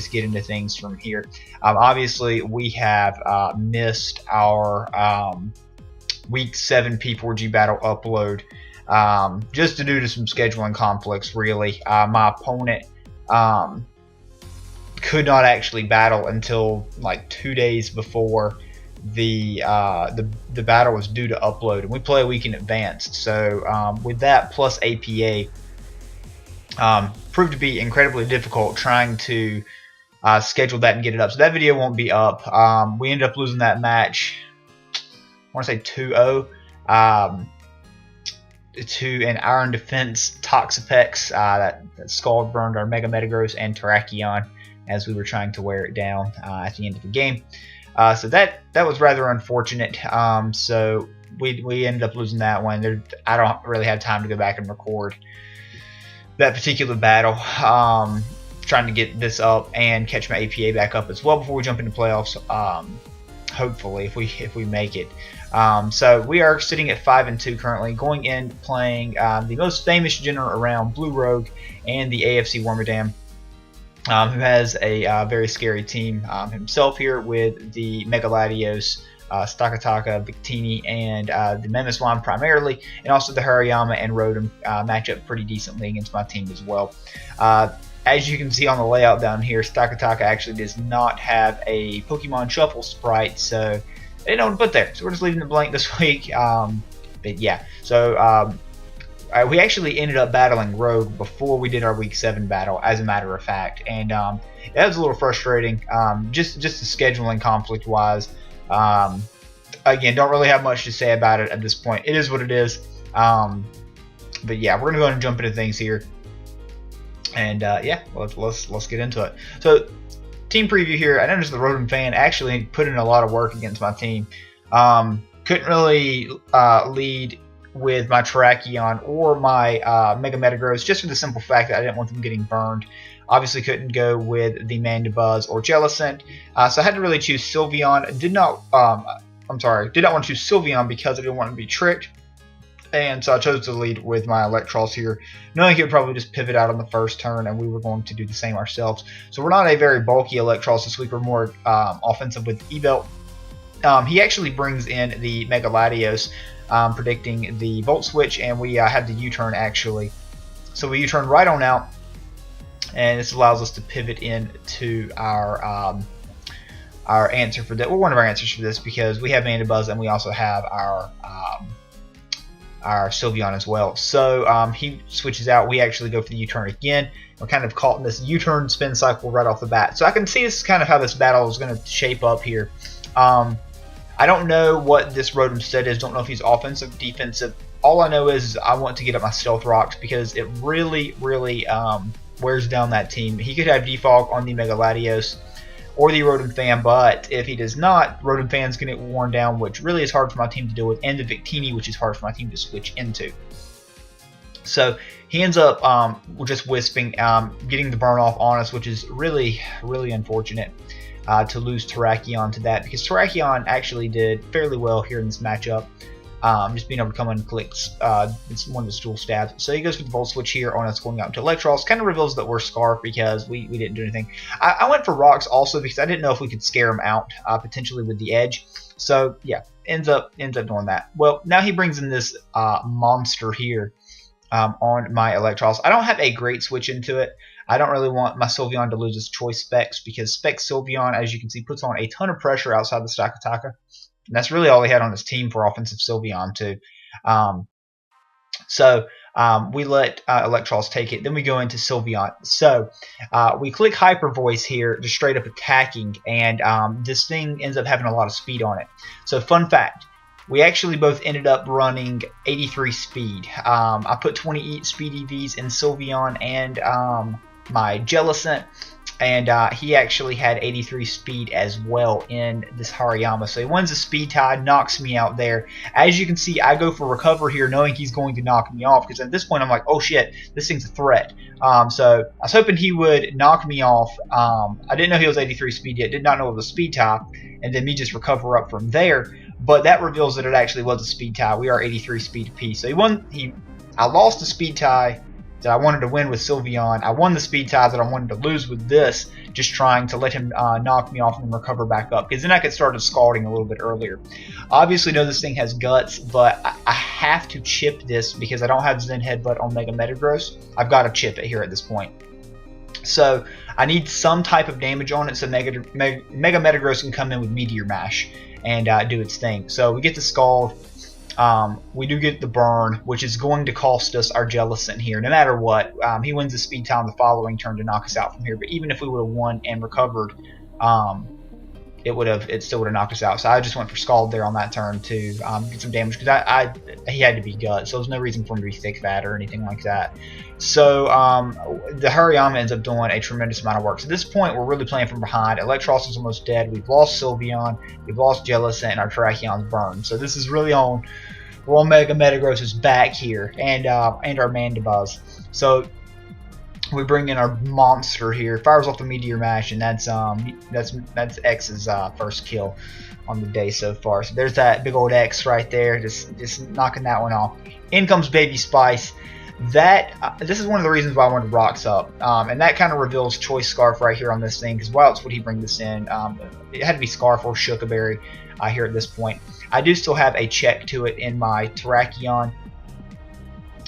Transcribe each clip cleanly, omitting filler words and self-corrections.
just get into things from here. Obviously, we have missed our Week 7 P4G battle upload just due to some scheduling conflicts, really. My opponent could not actually battle until like 2 days before the battle was due to upload, and we play a week in advance. So with that plus APA, proved to be incredibly difficult trying to schedule that and get it up. So that video won't be up. We ended up losing that match, I want to say 2-0 to an Iron Defense Toxapex that scald burned our Mega Metagross and Terrakion as we were trying to wear it down at the end of the game. So that was rather unfortunate. So we ended up losing that one. I don't really have time to go back and record that particular battle. Trying to get this up and catch my APA back up as well before we jump into playoffs. Hopefully, if we make it. So we are sitting at 5-2 currently, going in playing the most famous general around, Blue Rogue, and the AFC Wormadam, who has a very scary team himself here with the Mega Latias, Stakataka, Victini, and the Mamoswine primarily, and also the Hariyama and Rotom match up pretty decently against my team as well. As you can see on the layout down here, Stakataka actually does not have a Pokemon Shuffle sprite, so they didn't know what to put there. So we're just leaving it blank this week. But yeah, so we actually ended up battling Rogue before we did our Week 7 battle, as a matter of fact, and that was a little frustrating, just the scheduling conflict wise. Again, don't really have much to say about it at this point. It is what it is. But yeah, we're gonna go ahead and jump into things here, and yeah, let's get into it. So, team preview here. I noticed the Rotom fan actually put in a lot of work against my team. Couldn't really lead with my Terrakion or my Mega Metagross, just for the simple fact that I didn't want them getting burned. Obviously couldn't go with the Mandibuzz or Jellicent, so I had to really choose Sylveon. Did not want to choose Sylveon because I didn't want to be tricked, and so I chose to lead with my Electros here, knowing he would probably just pivot out on the first turn, and we were going to do the same ourselves. So we're not a very bulky Electros this week. We're more offensive with E-Belt. He actually brings in the Mega Latios, predicting the Volt Switch, and we had the U-turn actually. So we U-turn right on out, and this allows us to pivot into our answer for that. Well, one of our answers for this, because we have Mandibuzz and we also have our Sylveon as well. So he switches out. We actually go for the U-turn again. We're kind of caught in this U-turn spin cycle right off the bat. So I can see this is kind of how this battle is going to shape up here. I don't know what this Rotom set is. Don't know if he's offensive, defensive. All I know is I want to get up my Stealth Rocks because it really wears down that team. He could have Defog on the Mega Latios or the Rotom Fan, but if he does not, Rotom Fan's going to get worn down, which really is hard for my team to deal with, and the Victini, which is hard for my team to switch into. So he ends up just wisping, getting the burn off on us, which is really unfortunate. To lose Terrakion to that, because Terrakion actually did fairly well here in this matchup, just being able to come in and click it's one of his dual stabs. So he goes for the Volt Switch here on us going out to Electros. Kind of reveals that we're Scarf because we didn't do anything. I went for Rocks also because I didn't know if we could scare him out potentially with the Edge. So yeah, ends up doing that. Well, now he brings in this monster here on my Electros. I don't have a great switch into it. I don't really want my Sylveon to lose its choice specs, because spec Sylveon, as you can see, puts on a ton of pressure outside the Stakataka. And that's really all he had on his team for offensive Sylveon too. We let Electros take it. Then we go into Sylveon. So we click Hyper Voice here, just straight up attacking, and this thing ends up having a lot of speed on it. So fun fact, we actually both ended up running 83 speed. I put 28 speed EVs in Sylveon and my Jellicent, and he actually had 83 speed as well in this Hariyama. So he wins the speed tie, knocks me out there. As you can see, I go for recover here, knowing he's going to knock me off, because at this point I'm like, oh shit, this thing's a threat. So I was hoping he would knock me off. I didn't know he was 83 speed yet, did not know it was a speed tie, and then me just recover up from there. But that reveals that it actually was a speed tie. We are 83 speed apiece. So I lost the speed tie that I wanted to win with Sylveon. I won the speed tie that I wanted to lose with this, just trying to let him knock me off and recover back up, because then I could start scalding a little bit earlier. Obviously, know this thing has guts, but I have to chip this because I don't have Zen Headbutt on Mega Metagross. I've got to chip it here at this point. So I need some type of damage on it so Mega Metagross can come in with Meteor Mash and do its thing. So we get the Scald. We do get the burn, which is going to cost us our Jellicent here. No matter what, he wins the speed time the following turn to knock us out from here. But even if we would have won and recovered, it still would have knocked us out. So I just went for Scald there on that turn to get some damage, because he had to be gut, so there's no reason for him to be thick fat or anything like that. So the Hariyama ends up doing a tremendous amount of work. So at this point, we're really playing from behind. Electros is almost dead. We've lost Sylveon, we've lost Jellicent, and our Terrakions burned. So this is really on Mega Metagross's back here, and our Mandibuzz. So we bring in our monster here, fires off the Meteor Mash, and that's X's first kill on the day so far. So there's that big old X right there, just knocking that one off. In comes Baby Spice. This is one of the reasons why I wanted Rocks up, and that kind of reveals Choice Scarf right here on this thing, because why else would he bring this in? It had to be Scarf or Shukaberry here at this point. I do still have a check to it in my Terrakion.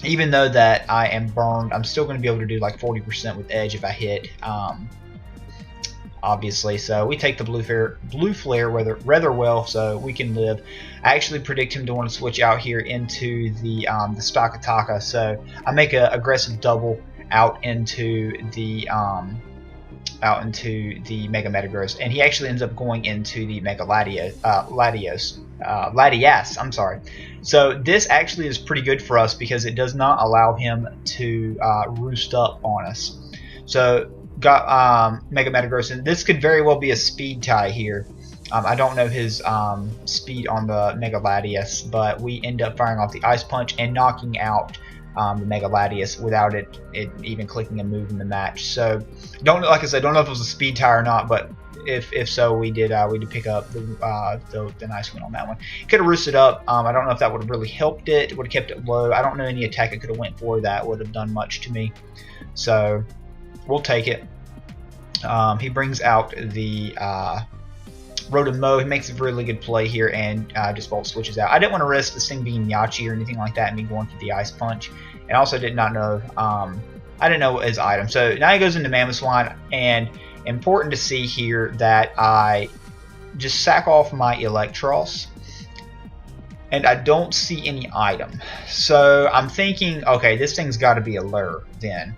Even though that I am burned, I'm still going to be able to do like 40% with Edge if I hit, obviously. So we take the Blue Flare rather well, so we can live. I actually predict him to want to switch out here into the Stakataka, so I make an aggressive double out into the Mega Metagross, and he actually ends up going into the Mega Latias. I'm sorry. So this actually is pretty good for us because it does not allow him to roost up on us. So got Mega Metagross, and this could very well be a speed tie here. I don't know his speed on the Mega Latias, but we end up firing off the Ice Punch and knocking out the Mega Latias without it even clicking a move in the match. So like I said, don't know if it was a speed tie or not, but if so, we did pick up the nice win on that one. Could have roosted up. I don't know if that would have really helped it. It would have kept it low. I don't know any attack it could have went for that would have done much to me. So we'll take it. He brings out the Rotom. He makes a really good play here and just Volt switches out. I didn't want to risk this thing being Yachi or anything like that and me going for the Ice Punch. And also did not know, I didn't know his item. So now he goes into Mamoswine, and important to see here that I just sack off my Electros, and I don't see any item. So I'm thinking, okay, this thing's got to be a lure then.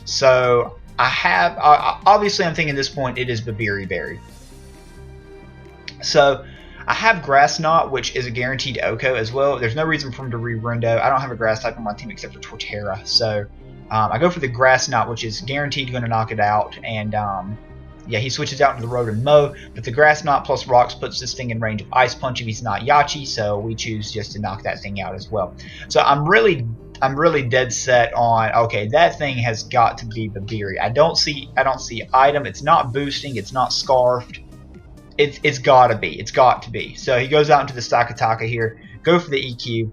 So I have, obviously I'm thinking at this point it is Babiri Berry. So I have Grass Knot, which is a guaranteed OHKO as well. There's no reason for him to re-Rindo. I don't have a Grass type on my team except for Torterra. So I go for the Grass Knot, which is guaranteed going to knock it out. And yeah, he switches out into the Rotom, but the Grass Knot plus Rocks puts this thing in range of Ice Punch if he's not Yachi. So we choose just to knock that thing out as well. So I'm really dead set on, okay, that thing has got to be Babiri. I don't see item. It's not boosting. It's not scarfed. It's got to be. It's got to be. So he goes out into the Stakataka here. Go for the EQ.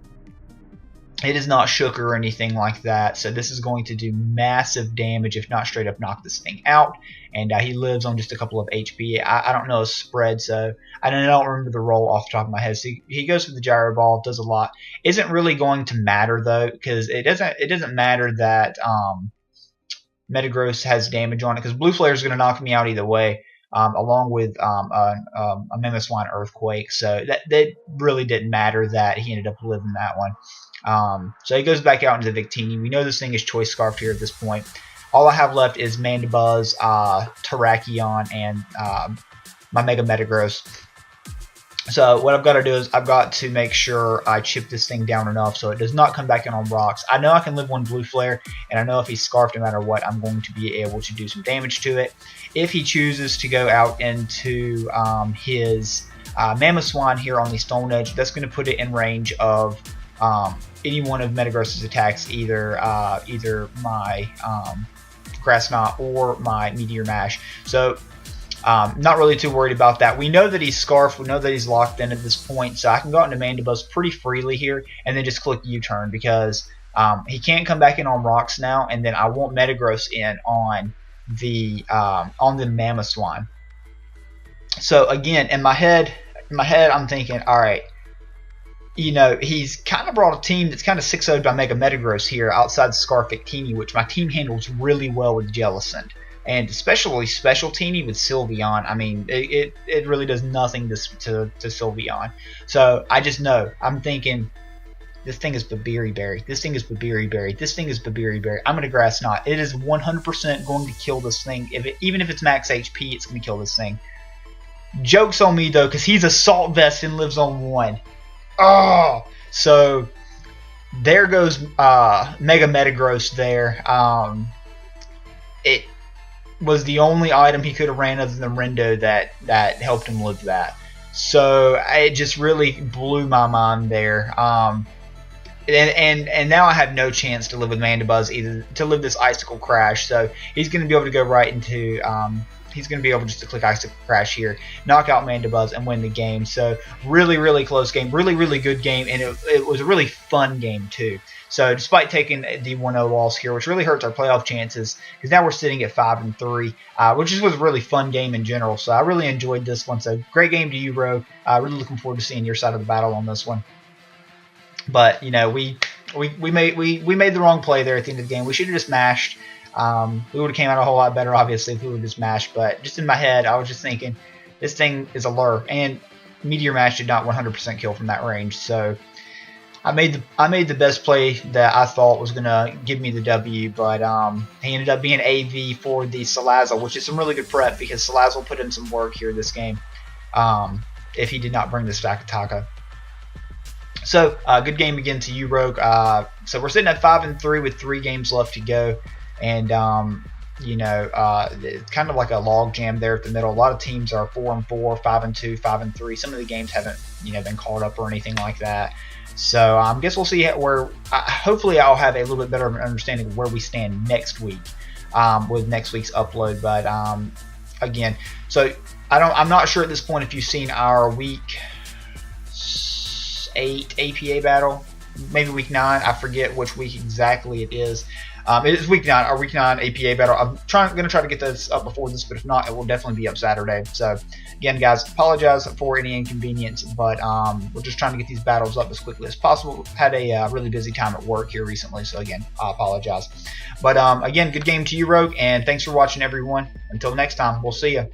It is not shook or anything like that. So this is going to do massive damage, if not straight up knock this thing out. And he lives on just a couple of HP. I don't know his spread, so I don't remember the roll off the top of my head. So he goes for the Gyro Ball, does a lot. Isn't really going to matter though, because it doesn't matter that Metagross has damage on it, because Blue Flare is going to knock me out either way. Along with a Mamoswine Earthquake, so that really didn't matter that he ended up living that one. So he goes back out into the Victini. We know this thing is Choice Scarfed here at this point. All I have left is Mandibuzz, Terrakion, and my Mega Metagross. So what I've got to do is I've got to make sure I chip this thing down enough so it does not come back in on rocks. I know I can live one Blue Flare, and I know if he's Scarfed, no matter what, I'm going to be able to do some damage to it. If he chooses to go out into his Mamoswine here on the Stone Edge, that's going to put it in range of any one of Metagross's attacks, either my Grass Knot or my Meteor Mash. So not really too worried about that. We know that he's Scarfed. We know that he's locked in at this point, so I can go out into Mandibuzz pretty freely here and then just click U-turn, because He can't come back in on rocks now, and then I want Metagross in on the Mamoswine. So again, in my head, I'm thinking, all right, you know, he's kind of brought a team that's kind of 6-0'd by Mega Metagross here outside Scarf Victini, which my team handles really well with Jellicent. And especially Special Teeny with Sylveon. I mean, it really does nothing to Sylveon. So I just know. I'm thinking, this thing is Babiri Berry. This thing is Babiri Berry. This thing is Babiri Berry. I'm going to Grass Knot. It is 100% going to kill this thing. Even if it's max HP, it's going to kill this thing. Joke's on me, though, because he's a Salt Vest and lives on 1. Oh! So, there goes Mega Metagross there. It was the only item he could have ran other than Rendo that helped him live that. So it just really blew my mind there. And now I have no chance to live with Mandibuzz, either to live this Icicle Crash. So he's going to be able to go right into he's going to be able just to click Icicle Crash here, knock out Mandibuzz, and win the game. So really, really close game, really, really good game, and it was a really fun game too. So despite taking the 1-0 loss here, which really hurts our playoff chances, because now we're sitting at 5-3, which was a really fun game in general. So I really enjoyed this one. So great game to you, Rogue. Really looking forward to seeing your side of the battle on this one. But you know, we made the wrong play there at the end of the game. We should have just mashed. We would have came out a whole lot better, obviously, if we would have just mashed. But just in my head, I was just thinking, this thing is a lure, and Meteor Mash did not 100% kill from that range. So I made the best play that I thought was gonna give me the W, but he ended up being AV for the Salazzle, which is some really good prep because Salazzle put in some work here this game. If he did not bring the Stakataka. So good game again to you, Rogue. So we're sitting at 5-3 with 3 games left to go, and you know, it's kind of like a log jam there at the middle. A lot of teams are 4-4, 5-2, 5-3. Some of the games haven't, you know, been called up or anything like that. So I guess we'll see where. Hopefully, I'll have a little bit better of an understanding of where we stand next week with next week's upload. But again, so I'm not sure at this point if you've seen our week 8 APA battle, maybe week 9. I forget which week exactly it is. It is week 9, our week 9 APA battle. I'm going to try to get this up before this, but if not, it will definitely be up Saturday. So, again, guys, apologize for any inconvenience, but we're just trying to get these battles up as quickly as possible. Had a really busy time at work here recently, so again, I apologize. But again, good game to you, Rogue, and thanks for watching, everyone. Until next time, we'll see you.